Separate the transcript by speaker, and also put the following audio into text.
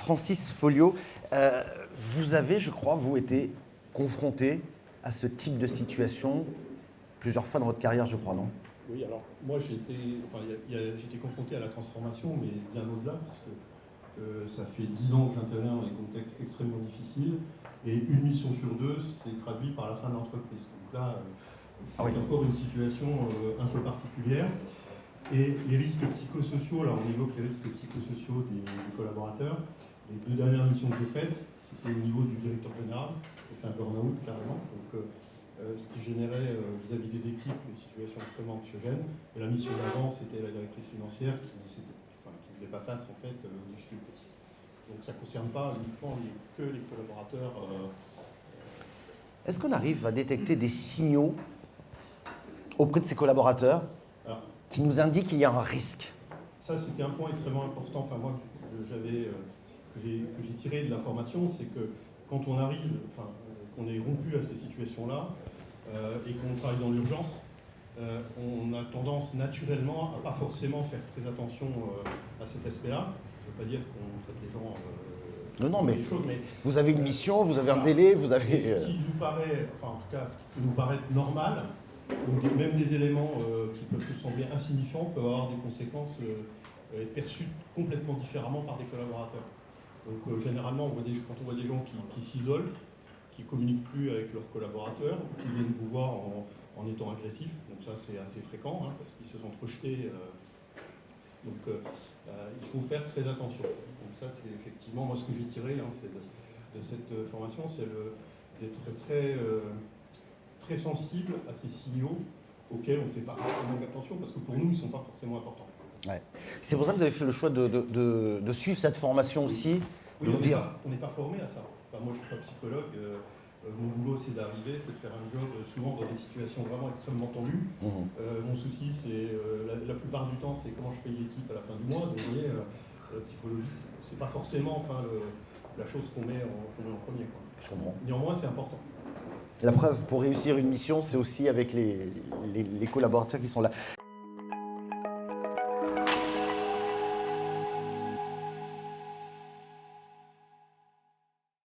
Speaker 1: Francis Folliot, vous avez, je crois, vous été confronté à ce type de situation plusieurs fois dans votre carrière, je crois, non?
Speaker 2: Oui, alors moi j'ai été confronté à la transformation, mais bien au-delà, parce que ça fait 10 ans que j'interviens dans des contextes extrêmement difficiles, et une mission sur deux s'est traduite par la fin de l'entreprise. Donc là, c'est encore une situation un peu particulière. Et les risques psychosociaux, là on évoque les risques psychosociaux des collaborateurs. Les 2 dernières missions que j'ai faites, c'était au niveau du directeur général, j'ai fait un burn-out carrément, donc ce qui générait vis-à-vis des équipes une situation extrêmement anxiogène. Et la mission d'avant, c'était la directrice financière qui ne faisait pas face en fait aux difficultés. Donc ça ne concerne pas uniquement que les collaborateurs.
Speaker 1: Est-ce qu'on arrive à détecter des signaux auprès de ses collaborateurs qui nous indiquent qu'il y a un risque?
Speaker 2: Ça, c'était un point extrêmement important. Enfin, moi, que j'ai tiré de la formation, c'est que quand on arrive, qu'on est rompu à ces situations-là et qu'on travaille dans l'urgence, on a tendance naturellement à pas forcément faire très attention à cet aspect-là. Je ne veux pas dire qu'on traite les gens
Speaker 1: non, mais,
Speaker 2: des choses, mais
Speaker 1: vous avez une mission, vous avez un délai, vous avez...
Speaker 2: Ce qui nous paraît, enfin en tout cas, ce qui peut nous paraître normal, ou même des éléments qui peuvent nous sembler insignifiants, peuvent avoir des conséquences perçues complètement différemment par des collaborateurs. Donc généralement, quand on voit des gens qui s'isolent, qui ne communiquent plus avec leurs collaborateurs, qui viennent vous voir en étant agressifs, donc ça c'est assez fréquent, hein, parce qu'ils se sont projetés. Donc il faut faire très attention. Donc ça c'est effectivement, moi ce que j'ai tiré de cette formation, c'est d'être très sensible à ces signaux auxquels on ne fait pas forcément attention, parce que pour nous, ils ne sont pas forcément importants.
Speaker 1: Ouais. C'est pour ça que vous avez fait le choix de suivre cette formation aussi.
Speaker 2: Oui, on n'est pas formé à ça. Enfin, moi, je ne suis pas psychologue. Mon boulot, c'est d'arriver, c'est de faire un job souvent dans des situations vraiment extrêmement tendues. Mon souci, c'est la plupart du temps, c'est comment je paye les types à la fin du mois. Donc, vous voyez, la psychologie, c'est pas forcément la chose qu'on met en premier, quoi.
Speaker 1: Je comprends.
Speaker 2: Néanmoins, c'est important.
Speaker 1: La preuve, pour réussir une mission, c'est aussi avec les collaborateurs qui sont là.